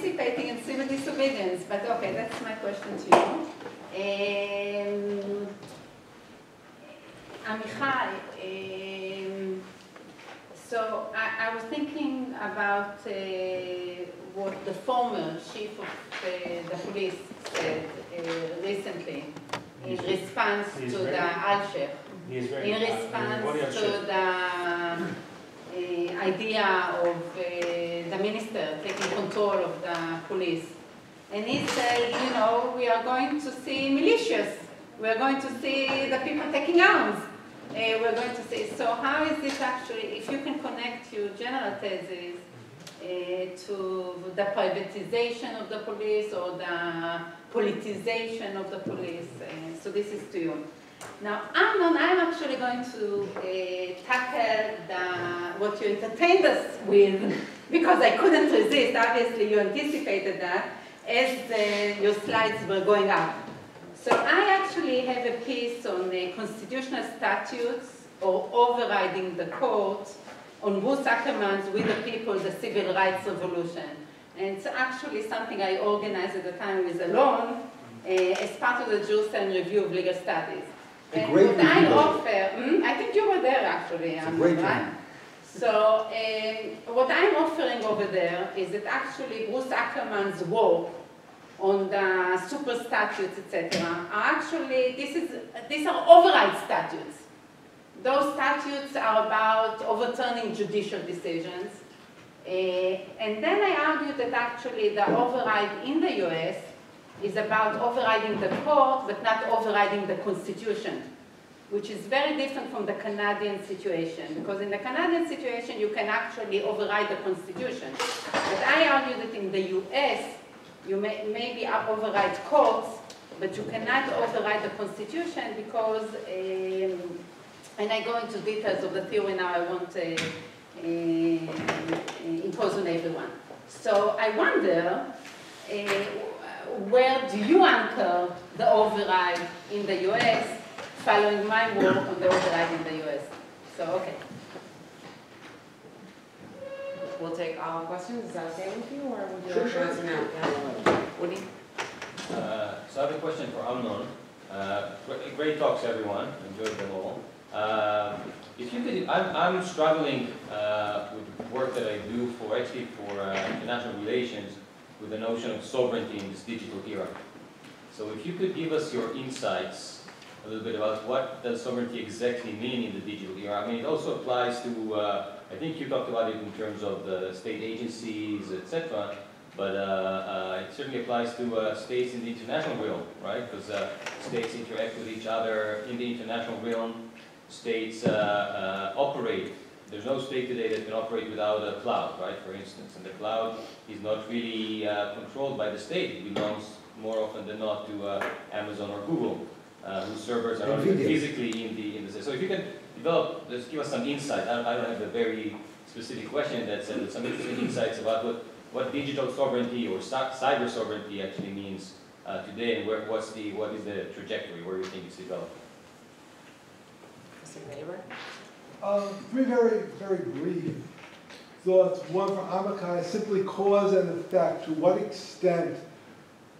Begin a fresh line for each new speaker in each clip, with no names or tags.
participating in civil disobedience, but okay, that's my question to you. Amichai, so I was thinking about what the former chief of the police said recently in response to the Al-Sheikh, in response to the idea of the minister taking control of the police. And he said, you know, we are going to see militias. We are going to see the people taking arms. We're going to see. So how is this actually, if you can connect your general thesis to the privatization of the police or the politicization of the police? So this is to you. Now, Amnon, I'm actually going to tackle what you entertained us with, because I couldn't resist. Obviously, you anticipated that as your slides were going up. So I actually have a piece on constitutional statutes or overriding the court on Bruce Ackerman's With the People, the Civil Rights Revolution. And it's actually something I organized at the time with Alon as part of the Jerusalem Review of Legal Studies. And what I offer, I think you were there actually, right? So what I'm offering over there is that actually Bruce Ackerman's work on the super statutes, etc., are actually, these are override statutes. Those statutes are about overturning judicial decisions. And then I argued that actually the override in the US is about overriding the court, but not overriding the Constitution, which is very different from the Canadian situation. Because in the Canadian situation, you can actually override the Constitution. But I argue that in the US, you may maybe override courts, but you cannot override the Constitution because, and I go into details of the theory now, I won't impose on everyone. So I wonder, where do you anchor the override in the US, following my work on the override in the US? So, okay.
We'll take all questions. Is that okay with you, or would you like to answer now? Yeah. Woody?
So I have a question for Amnon. Great talks, everyone. Enjoyed them all. If you could, I'm struggling with work that I do for international relations with the notion of sovereignty in this digital era. So if you could give us your insights a little bit about what does sovereignty exactly mean in the digital era. I mean, it also applies to, I think you talked about it in terms of the state agencies, etc. But it certainly applies to states in the international realm, right? Because states interact with each other in the international realm. States operate. There's no state today that can operate without a cloud, right, for instance. And the cloud is not really controlled by the state. It belongs more often than not to Amazon or Google, whose servers are not even physically in the state. So if you can develop, just give us some insight. I don't have a very specific question in that sense, but some interesting insights about what digital sovereignty or cyber sovereignty actually means today, and what is the trajectory, where do you think it's developing?
Mr. Neighbor?
Three very, very brief thoughts. One for Amichai, simply cause and effect. To what extent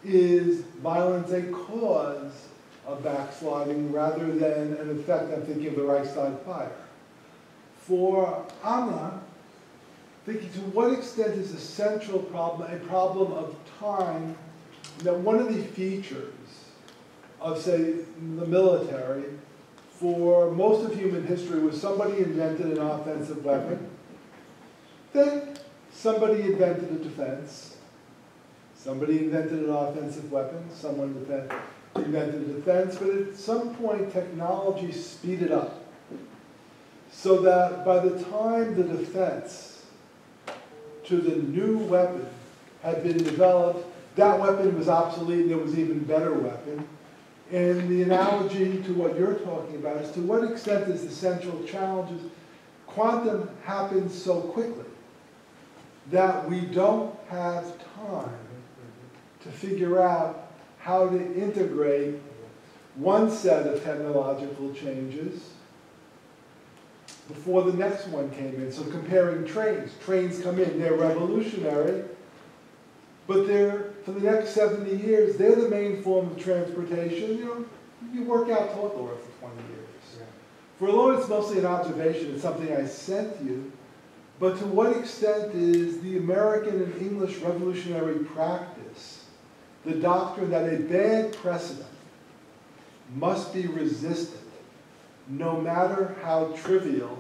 is violence a cause of backsliding rather than an effect? I'm thinking of the Reichstag fire. For Amnon, thinking to what extent is the central problem a problem of time, that one of the features of, say, the military for most of human history was somebody invented an offensive weapon, then somebody invented a defense, somebody invented an offensive weapon, someone invented a defense, but at some point technology speeded up so that by the time the defense to the new weapon had been developed, that weapon was obsolete and there was an even better weapon. And the analogy to what you're talking about is to what extent is the central challenge is quantum happens so quickly that we don't have time to figure out how to integrate one set of technological changes before the next one came in. So comparing trains come in, they're revolutionary, But they're, for the next 70 years, they're the main form of transportation. You know, you work out Lauder for 20 years.
Yeah.
For Alon, it's mostly an observation. It's something I sent you. But to what extent is the American and English revolutionary practice the doctrine that a bad precedent must be resisted, no matter how trivial,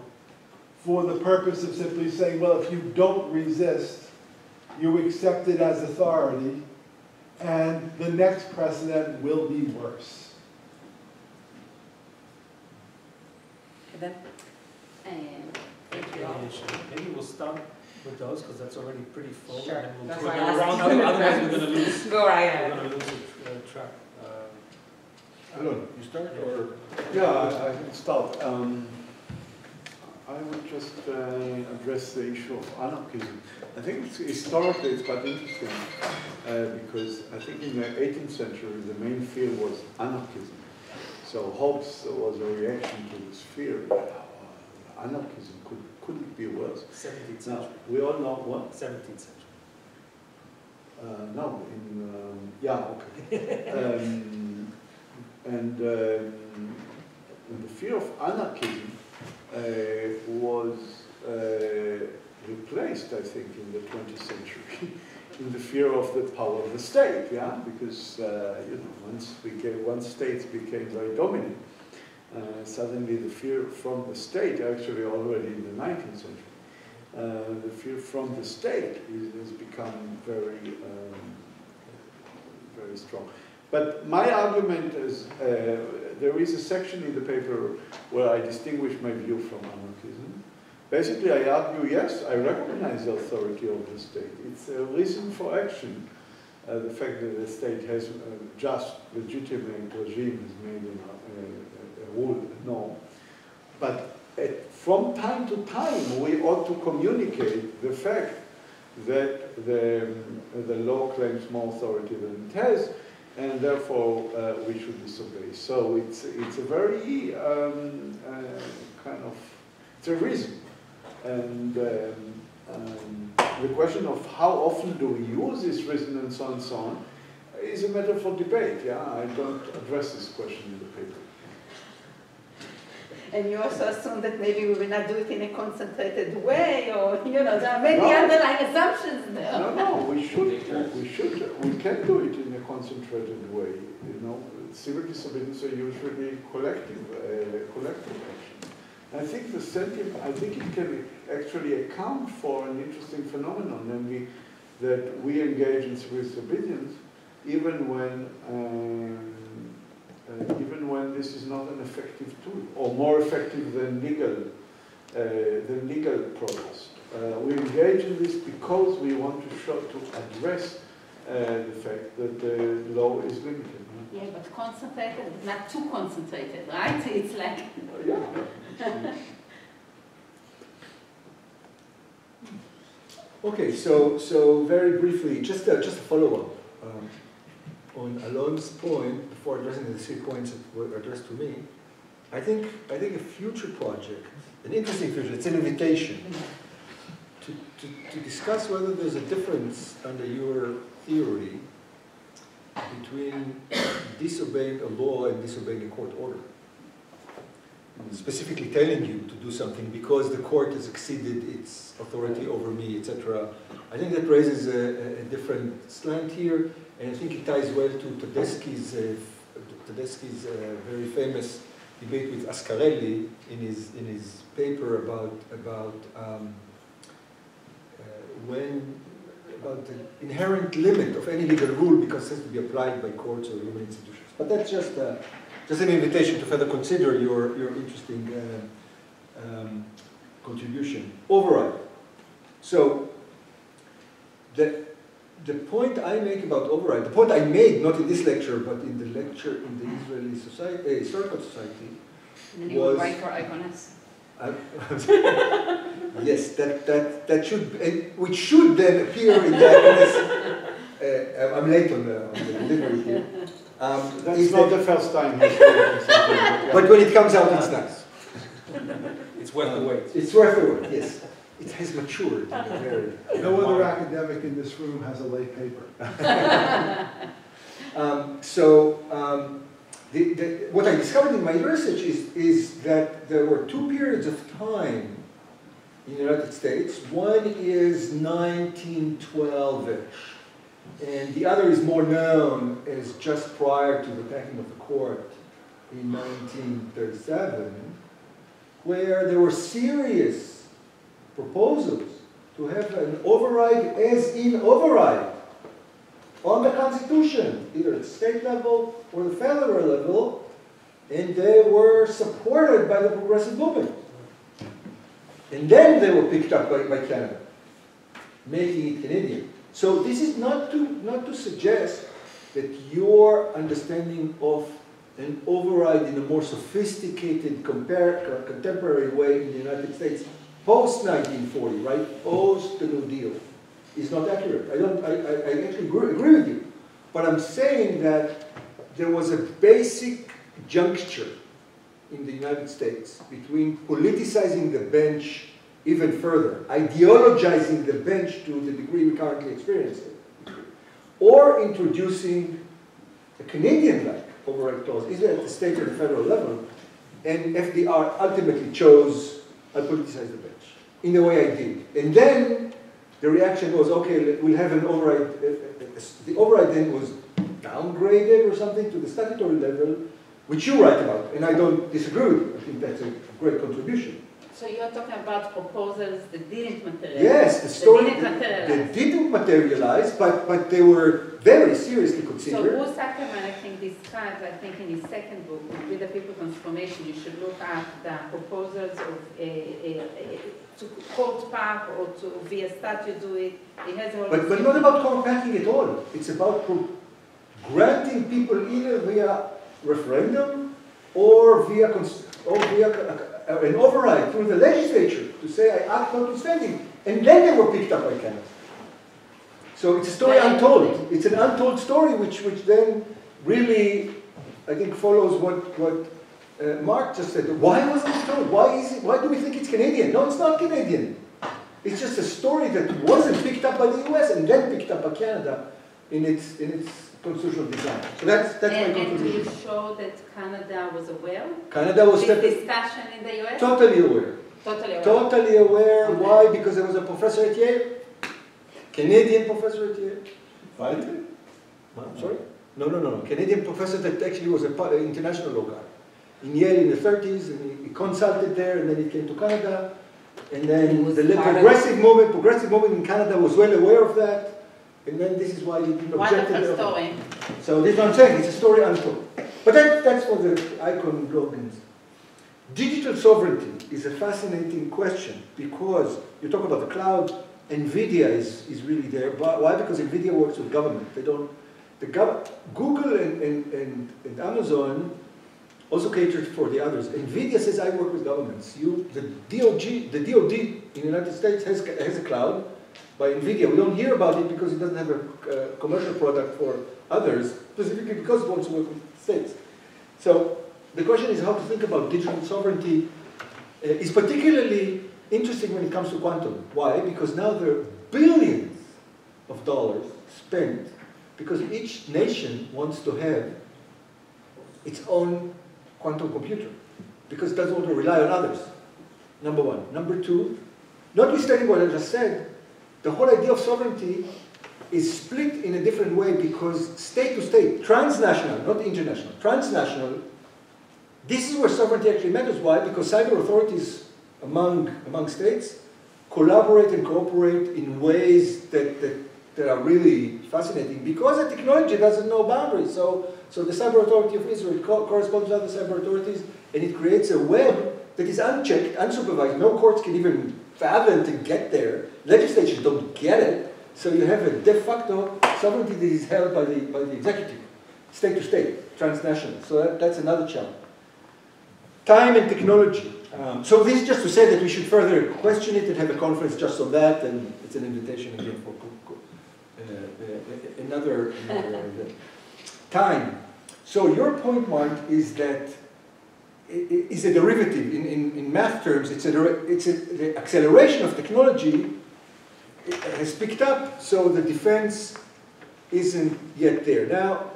for the purpose of simply saying, well, if you don't resist, you accept it as authority, and the next precedent will be worse.
Then, thank you all.
Maybe we'll start with those because that's already pretty full.
Sure.
And then we'll
That's
do
why I
another
asked.
round. Otherwise, we're going to lose.
Go right
We're
ahead.
going to lose the track.
Alon, you start or?
Yeah, I can start. I would just address the issue of anarchism. I think historically it's quite interesting because I think in the 18th century the main fear was anarchism. So Hobbes was a reaction to this fear that anarchism couldn't be worse.
17th
Now,
century.
we all know what?
17th century.
No, yeah, okay. And the fear of anarchism was replaced, I think, in the 20th century in the fear of the power of the state, yeah? Because, you know, once states became very dominant, suddenly the fear from the state, actually already in the 19th century, the fear from the state has become very, very strong. But my argument is, there is a section in the paper where I distinguish my view from anarchism. Basically, I argue, yes, I recognize the authority of the state. It's a reason for action. The fact that the state has a just, legitimate regime has made a rule, no. But from time to time, we ought to communicate the fact that the law claims more authority than it has, and therefore we should disobey. So it's a very kind of, it's a reason. And the question of how often do we use this reason and so on is a matter for debate. Yeah, I don't address this question in the paper.
And you also assume that maybe we will not do it in a concentrated way, or, you know, there are many underlying assumptions there.
No, we can do it in a concentrated way. You know, civil disobedience are usually collective action. I think it can actually account for an interesting phenomenon, namely that we engage in civil disobedience even when this is not an effective tool, or more effective than legal protest. We engage in this because we want to address the fact that the law is limited.
Yeah, but concentrated, not too concentrated, right? It's like...
Yeah.
Okay, so very briefly, just a follow-up on Alon's point before addressing the 3 points that were addressed to me. I think a future project, an interesting future, it's an invitation to discuss whether there's a difference under your theory between disobeying a law and disobeying a court order. Specifically telling you to do something because the court has exceeded its authority over me, etc. I think that raises a different slant here, and I think it ties well to Tedeschi's very famous debate with Ascarelli in his paper about the inherent limit of any legal rule because it has to be applied by courts or human institutions. But that's just an invitation to further consider your interesting contribution. Override. So the point I make about override, the point I made not in this lecture but in the lecture in the Israeli Historical Society,
And then you would write for Iconess.
Yes, that should, which should then appear in the Iconess. I'm late on the delivery here.
That's not the first time he's doing something.
But when it comes out, it's nice.
It's worth the wait.
It's worth the wait, yes. it has matured in a very...
No other academic in this room has a late paper.
What I discovered in my research is that there were two periods of time in the United States. One is 1912-ish, and the other is more known as just prior to the packing of the court in 1937, where there were serious proposals to have an override as in override on the Constitution, either at state level or the federal level, and they were supported by the progressive movement. And then they were picked up by Canada, making it Canadian. So this is not to suggest that your understanding of an override in a more sophisticated, contemporary way in the United States post-1940, right, post the New Deal, is not accurate. I actually agree with you. But I'm saying that there was a basic juncture in the United States between politicizing the bench even further, ideologizing the bench to the degree we currently experience it, or introducing a Canadian-like override clause, either at the state or the federal level, and FDR ultimately chose, I politicize the bench, in the way I did. And then the reaction was, okay, we'll have an override. The override then was downgraded or something to the statutory level, which you write about, and I don't disagree with you. I think that's a great contribution.
So you're talking about proposals that didn't materialize?
Yes, the story that didn't materialize, but they were very seriously considered.
So Ackerman, I think, describes, I think in his second book, With the People Transformation, you should look at the proposals of to court pack or to via statute do it. It has all
but not about court packing at all. It's about granting people either via referendum or via an override through the legislature to say I act notwithstanding, and then they were picked up by Canada. So it's a story untold. It's an untold story which then really, I think, follows what Mark just said. Why wasn't it told? Why do we think it's Canadian? No, it's not Canadian. It's just a story that wasn't picked up by the US and then picked up by Canada in its constitutional design. So that's my conclusion.
And do you show that Canada was aware?
Canada was
this discussion in the US?
Totally aware.
Totally aware.
Totally aware.
Okay.
Why? Because there was a professor at Yale, Canadian professor at Yale.
Fighting?
Sorry? No. Canadian professor that actually was an international law guy. In Yale in the 30s, and he consulted there, and then he came to Canada. And then the progressive movement in Canada was well aware of that. And then this is why he didn't object to it.
Story.
So this is what I'm saying, it's a story untold. But that's for the icon slogans. Digital sovereignty is a fascinating question because you talk about the cloud, NVIDIA is really there. Why? Because NVIDIA works with government. Google and Amazon also cater for the others. NVIDIA says I work with governments. The DOD in the United States has a cloud by NVIDIA. We don't hear about it because it doesn't have a commercial product for others, specifically because it wants to work with states. So the question is how to think about digital sovereignty is particularly interesting when it comes to quantum. Why? Because now there are billions of dollars spent because each nation wants to have its own quantum computer because it doesn't want to rely on others, number one. Number two, notwithstanding what I just said, the whole idea of sovereignty is split in a different way because state to state, transnational, not international, transnational, this is where sovereignty actually matters. Why? Because cyber authorities among states collaborate and cooperate in ways that are really fascinating because the technology doesn't know boundaries. So the Cyber Authority of Israel corresponds with other cyber authorities, and it creates a web that is unchecked, unsupervised. No courts can even fathom to get there. Legislatures don't get it. So you have a de facto sovereignty that is held by the executive, state to state, transnational. So that's another challenge. Time and technology. So this is just to say that we should further question it and have a conference just on that, and it's an invitation again for another time. So your point, Mark, is that is a derivative. In math terms, the acceleration of technology has picked up, so the defense isn't yet there. Now,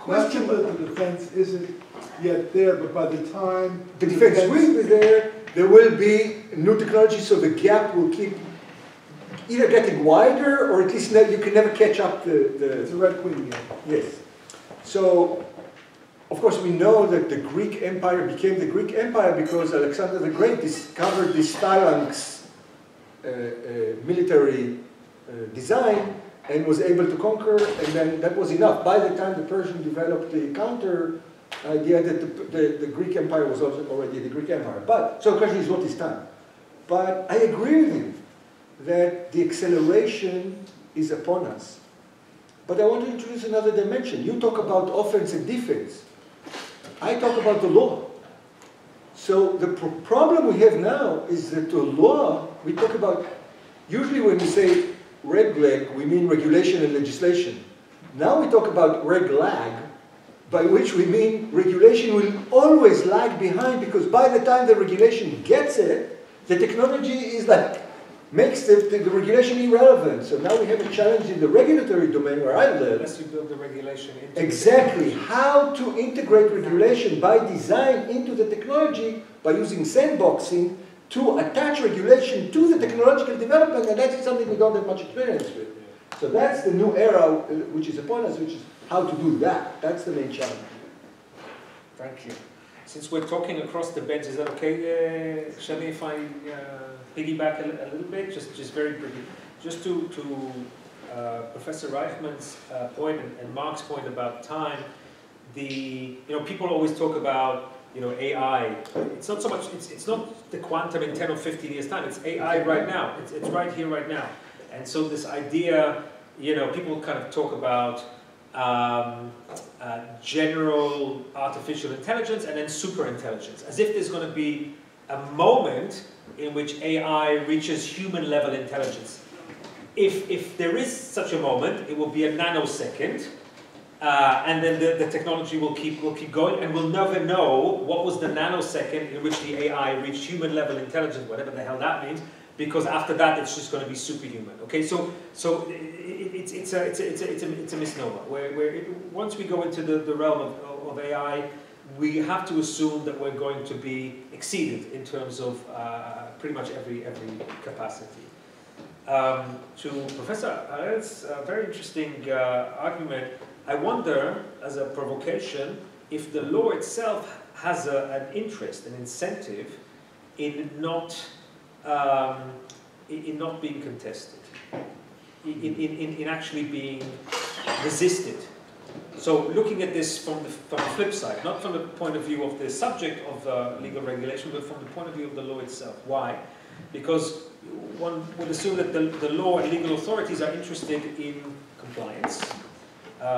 Question that the defense isn't yet there, but by the time
the defense will be there, there will be new technology, so the gap will keep either getting wider, or at least you can never catch up
it's a red queen game.
Yes. So, of course, we know that the Greek Empire became the Greek Empire because Alexander the Great discovered this phalanx military design and was able to conquer, and then that was enough. By the time the Persian developed the counter idea that the Greek Empire was also already the Greek Empire. But, so the question is, what is time? But I agree with you that the acceleration is upon us. But I want to introduce another dimension. You talk about offense and defense. I talk about the law. So the problem we have now is that the law, we talk about, usually when we say reg-leg, we mean regulation and legislation. Now we talk about reg-lag, by which we mean regulation will always lag behind, because by the time the regulation gets it, the technology is like, makes the regulation irrelevant. So now we have a challenge in the regulatory domain where I live.
Unless you build the regulation into
Exactly. How to integrate regulation by design into the technology by using sandboxing to attach regulation to the technological development, and that's something we don't have much experience with. So that's the new era which is upon us, which is how to do that. That's the main challenge.
Thank you. Since we're talking across the bench, is that okay, Shani, if I piggyback a little bit, just very briefly, just to Professor Reichman's point and Mark's point about time. People always talk about AI. It's not so much. It's not the quantum in 10 or 15 years time. It's AI right now. It's right here, right now. And so this idea, people kind of talk about general artificial intelligence and then super intelligence, as if there's going to be a moment in which AI reaches human level intelligence. If there is such a moment, it will be a nanosecond, and then the technology will keep going, and we'll never know what was the nanosecond in which the AI reached human level intelligence, whatever the hell that means, because after that it's just going to be superhuman. Okay, so it's a misnomer. Where once we go into the realm of AI, we have to assume that we're going to be exceeded in terms of pretty much every capacity. To Professor Harel's very interesting argument, I wonder, as a provocation, if the law itself has an interest, an incentive, in not being contested, in actually being resisted. So looking at this from the flip side, not from the point of view of the subject of legal regulation, but from the point of view of the law itself. Why? Because one would assume that the law and legal authorities are interested in compliance.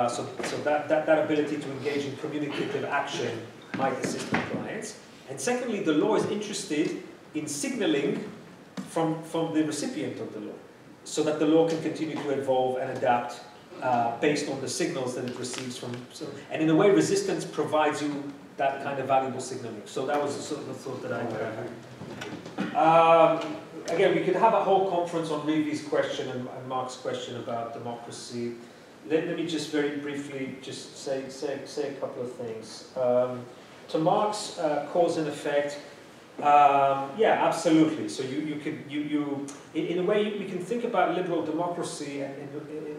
So that ability to engage in communicative action might assist compliance. And secondly, the law is interested in signaling from the recipient of the law, so that the law can continue to evolve and adapt based on the signals that it receives from. And in a way, resistance provides you that kind of valuable signaling. So that was sort of the thought that I had. Again, we could have a whole conference on Reevy's question and Mark's question about democracy. Let me just very briefly just say a couple of things. To Mark's cause and effect, yeah, absolutely. So in a way, we can think about liberal democracy and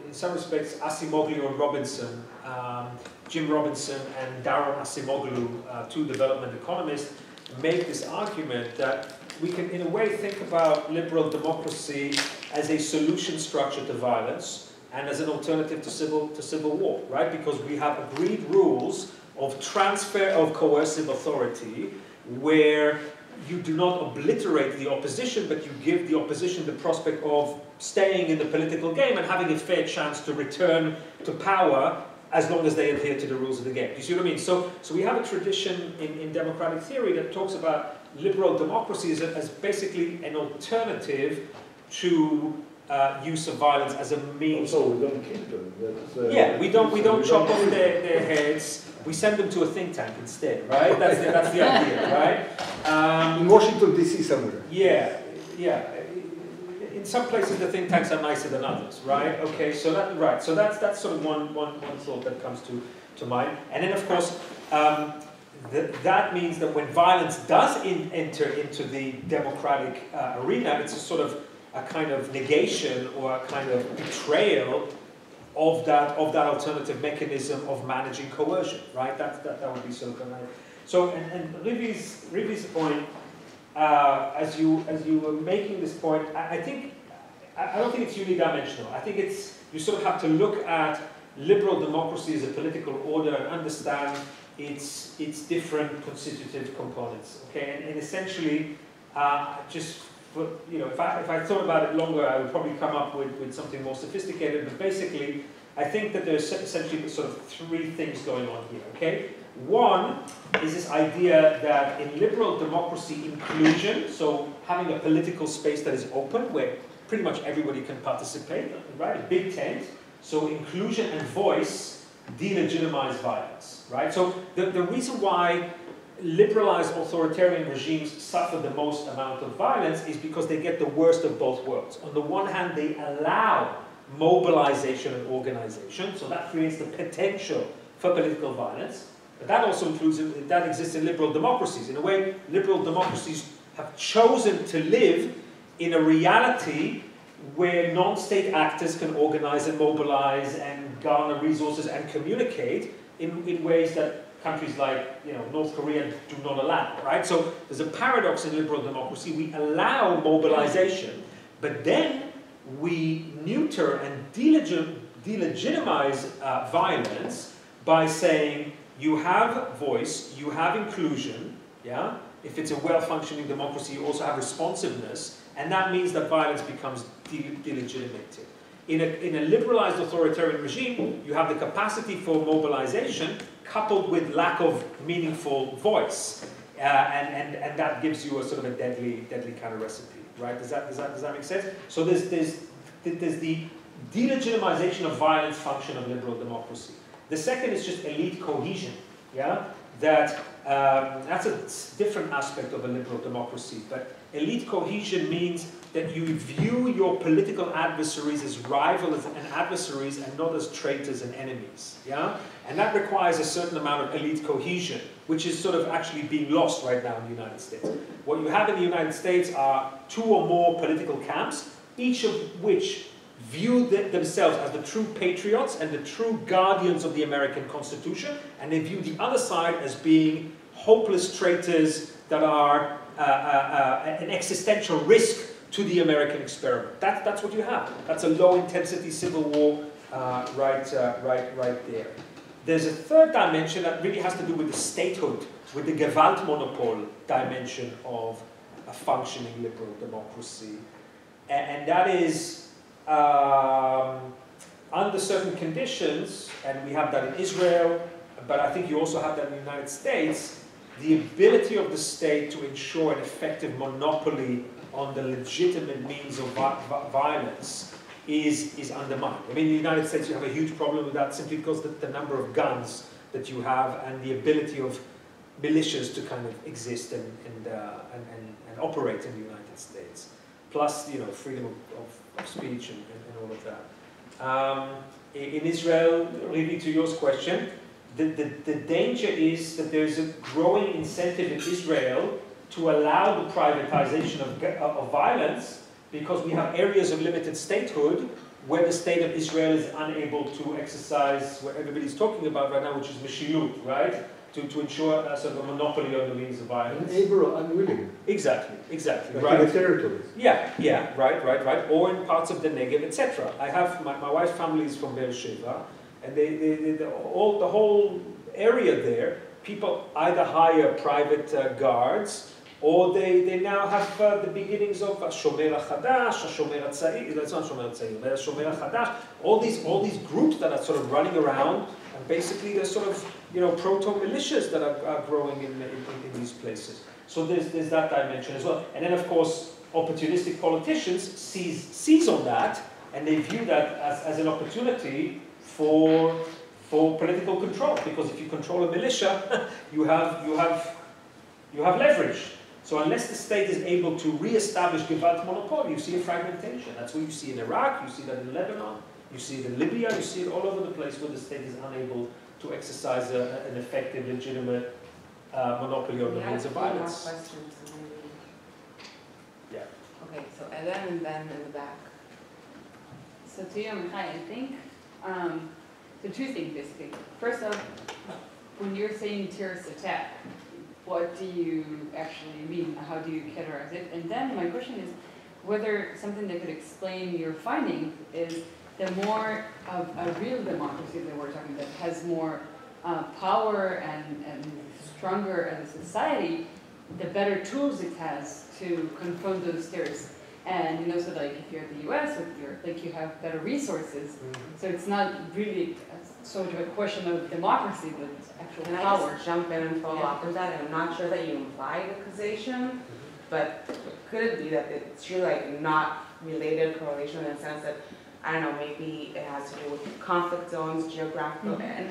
in some respects, Acemoglu and Robinson, Jim Robinson and Darren Acemoglu, two development economists, make this argument that we can, in a way, think about liberal democracy as a solution structure to violence and as an alternative to civil war, right? Because we have agreed rules of transfer of coercive authority where you do not obliterate the opposition, but you give the opposition the prospect of staying in the political game and having a fair chance to return to power as long as they adhere to the rules of the game. Do you see what I mean? So we have a tradition in democratic theory that talks about liberal democracy as basically an alternative to use of violence as a means.
So we don't kill them. That's,
Yeah, we don't chop off their heads. We send them to a think tank instead, right? That's the idea, right?
In Washington D.C. somewhere.
Yeah. In some places the think tanks are nicer than others, right? Okay, so that's sort of one thought that comes to mind. And then of course that means that when violence does enter into the democratic arena, it's a sort of a kind of negation or a kind of betrayal of that alternative mechanism of managing coercion, right? That would be sort of so. And Rivi's point, as you were making this point, I don't think it's unidimensional. I think you sort of have to look at liberal democracy as a political order and understand its different constitutive components. Okay, and essentially, if I thought about it longer, I would probably come up with something more sophisticated. But basically, I think that there's essentially sort of three things going on here. Okay, one is this idea that in liberal democracy, inclusion, so having a political space that is open, where pretty much everybody can participate, right? A big tent. So inclusion and voice delegitimize violence, right? So the reason why liberalized authoritarian regimes suffer the most amount of violence is because they get the worst of both worlds. On the one hand, they allow mobilization and organization, so that creates the potential for political violence. But that also that exists in liberal democracies. In a way, liberal democracies have chosen to live in a reality where non-state actors can organize and mobilize and garner resources and communicate in ways that countries like North Korea do not allow, right? So there's a paradox in liberal democracy. We allow mobilization, but then we neuter and delegitimize violence by saying you have voice, you have inclusion, yeah? If it's a well-functioning democracy, you also have responsiveness, and that means that violence becomes delegitimated. In a liberalized authoritarian regime, you have the capacity for mobilization coupled with lack of meaningful voice, and that gives you a sort of a deadly kind of recipe, right? Does that make sense? So there's the delegitimization of violence function of liberal democracy. The second is just elite cohesion, yeah. That's a different aspect of a liberal democracy, but elite cohesion means that you view your political adversaries as rivals and adversaries and not as traitors and enemies, yeah? And that requires a certain amount of elite cohesion, which is sort of actually being lost right now in the United States. What you have in the United States are two or more political camps, each of which view themselves as the true patriots and the true guardians of the American Constitution, and they view the other side as being hopeless traitors that are an existential risk to the American experiment. That's what you have. That's a low-intensity civil war right there. There's a third dimension that really has to do with the statehood, with the Gewaltmonopol dimension of a functioning liberal democracy. And that is, under certain conditions, and we have that in Israel, but I think you also have that in the United States, the ability of the state to ensure an effective monopoly on the legitimate means of violence is undermined. I mean, in the United States, you have a huge problem with that simply because the number of guns that you have and the ability of militias to kind of exist and operate in the United States. Plus, freedom of speech and all of that. In Israel, really to your question, the danger is that there's a growing incentive in Israel to allow the privatization of violence because we have areas of limited statehood where the state of Israel is unable to exercise what everybody's talking about right now, which is Meshilut, right? To ensure a sort of a monopoly on the means of violence.
Unable or unwilling.
Exactly,
like
right.
in the territories.
Yeah, right. Or in parts of the Negev, etc. I have my wife's family is from Beersheba, and the whole area there, people either hire private guards, or they now have the beginnings of Shomer HaChadash, Shomer HaTzair, it's not Shomer HaTzair, but Shomer HaChadash, all these groups that are sort of running around, and basically they're sort of, proto-militias that are growing in these places. So there's that dimension as well. And then of course, opportunistic politicians seize on that, and they view that as an opportunity for political control, because if you control a militia, you have leverage. So unless the state is able to re-establish Gewalt monopoly, you see a fragmentation. That's what you see in Iraq, you see that in Lebanon, you see it in Libya, you see it all over the place where the state is unable to exercise an effective, legitimate monopoly on the means of violence.
Questions, maybe.
Yeah.
Okay, so Ellen and then in the back.
So to you, Amichai, I think, so two things basically. First off, when you're saying terrorist attack, what do you actually mean? How do you categorize it? And then my question is whether something that could explain your findings is the more of a real democracy that we're talking about has more power and stronger as a society, the better tools it has to confront those terrorists. And so like if you're at the US, you have better resources. Mm-hmm. So it's not really sort of a question of democracy, but actual
Can
power.
I just jump in and follow up with that? And I'm not sure that you implied a causation, but could it be that it's really like not related correlation in the sense that, I don't know, maybe it has to do with conflict zones, geographical, and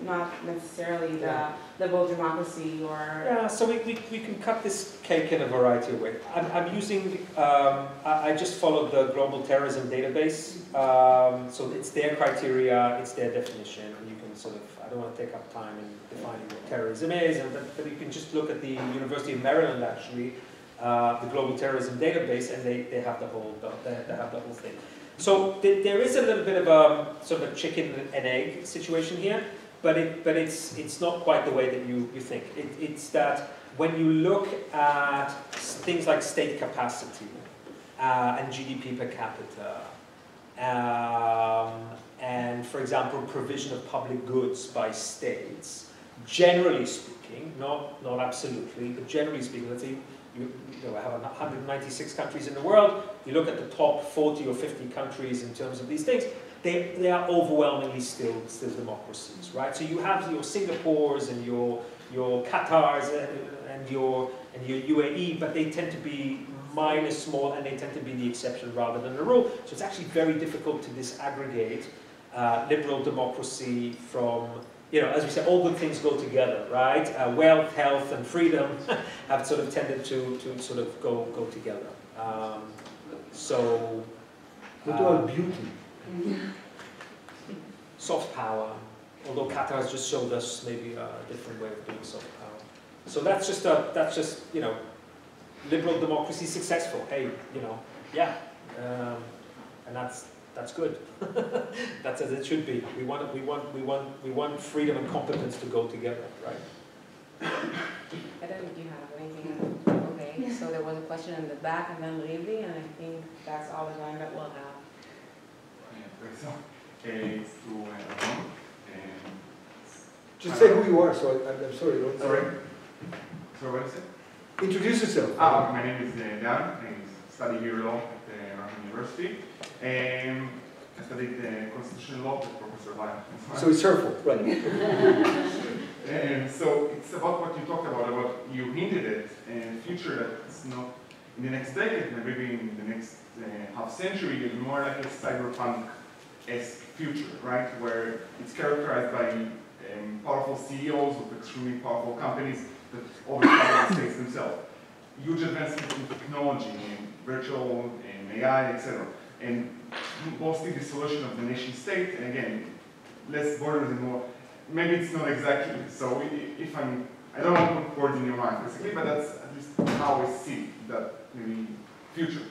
not necessarily the liberal democracy or...
Yeah, so we can cut this cake in a variety of ways. I'm using, I just followed the global terrorism database, so it's their criteria, it's their definition, and you can sort of, I don't want to take up time in defining what terrorism is, but you can just look at the University of Maryland actually, the global terrorism database, and they have the whole thing. So there is a little bit of a sort of a chicken and egg situation here, but it's not quite the way that you think. It's that when you look at things like state capacity and GDP per capita, and for example provision of public goods by states, generally speaking, not absolutely, but generally speaking, let's say you have 196 countries in the world, you look at the top 40 or 50 countries in terms of these things, they are overwhelmingly still democracies, right? So you have your Singapores and your Qatars and your UAE, but they tend to be minor, small, and they tend to be the exception rather than the rule. So it's actually very difficult to disaggregate liberal democracy from, as we say, all good things go together, right? Wealth, health, and freedom have sort of tended to sort of go together.
What about beauty?
Soft power, although Qatar has just showed us maybe a different way of doing soft power. So that's just liberal democracy successful. Hey, yeah, and that's good. That's as it should be. We want freedom and competence to go together, right?
I don't think you have anything. Okay, yeah. So there was a question in the back, and then Levi, and I think that's all the time that we'll have.
It's to Alon.
Just say who you are. So I'm sorry.
Sorry. So what is it?
Introduce yourself.
My name is Dan. I study here law at Reichman University. I studied constitutional law with Professor Lauder.
So it's her fault, right?
So it's about what you talked about you hinted at, a future that's not in the next decade, maybe in the next half century, is more like a cyberpunk-esque future, right? Where it's characterized by powerful CEOs of extremely powerful companies that overpower the states themselves. Huge advancements in technology, in virtual, in AI, etc. And mostly the solution of the nation state, and again, less borders and more. Maybe it's not exactly, so if I don't want to put words in your mind basically, but that's at least how I see that maybe future.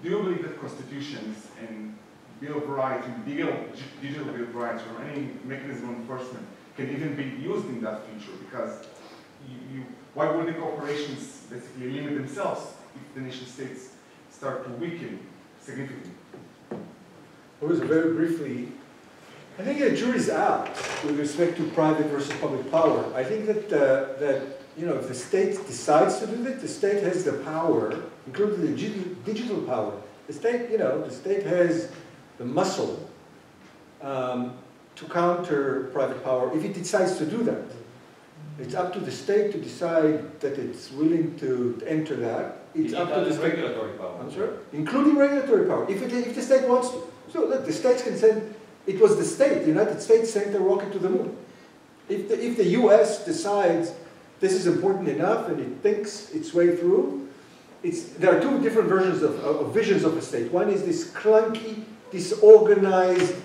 Do you believe that constitutions and Bill of Rights, digital Bill of Rights, or any mechanism of enforcement can even be used in that future? Because why would the corporations basically limit themselves if the nation states start to weaken significantly?
Very briefly, I think the jury's out with respect to private versus public power. I think that if the state decides to do that, the state has the power, including the digital power. The state has the muscle to counter private power if it decides to do that. It's up to the state to decide that it's willing to enter that. it's up to the state.
Regulatory power.
I'm sorry? Including regulatory power, if the state wants to. So look, the states can send, it was the state, the United States sent a rocket to the moon. If the US decides this is important enough and it thinks its way through, there are two different versions of visions of a state. One is this clunky, disorganized,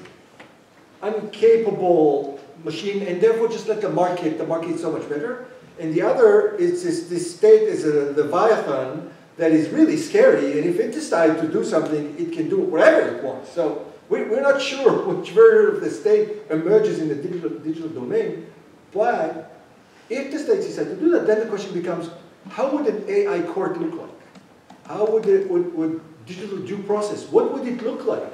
incapable machine, and therefore just like the market is so much better. And the other is this state is a leviathan that is really scary, and if it decides to do something, it can do whatever it wants. So we're not sure which version of the state emerges in the digital domain, but if the states decide to do that, then the question becomes, how would an AI court look like? How would digital due process, what would it look like?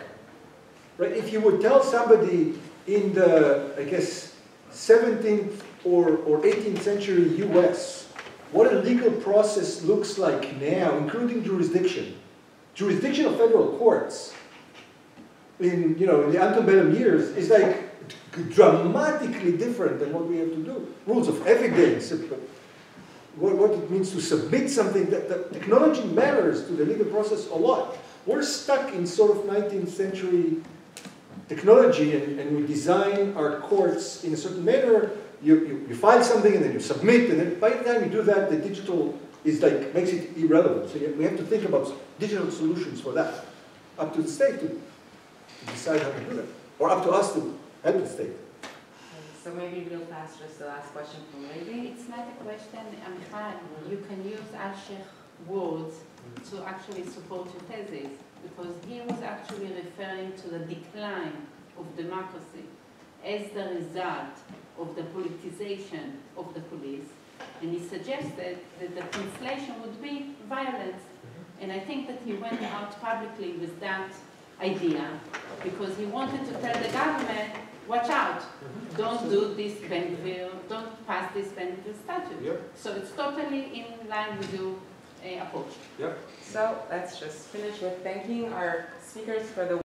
Right? If you would tell somebody in the, I guess, 17th or 18th century US what a legal process looks like now, including jurisdiction of federal courts in the antebellum years is like dramatically different than what we have to do. Rules of evidence, what it means to submit something, that technology matters to the legal process a lot. We're stuck in sort of 19th century technology and we design our courts in a certain manner. You file something and then you submit, and then by the time you do that, the digital is like, makes it irrelevant. So we have to think about digital solutions for that. Up to the state to decide how to do that. Or up to us to help the state.
So maybe real fast, just the last question from Levi.
It's not a question, Amichai. You can use Al-Sheikh words to actually support your thesis, because he was actually referring to the decline of democracy as the result of the politicization of the police, and he suggested that the translation would be violence. And I think that he went out publicly with that idea because he wanted to tell the government, watch out, don't do this Ben-Gvir, don't pass this Ben-Gvir statute.
Yep.
So it's totally in line with your approach.
Yep.
So let's just finish with thanking our speakers for the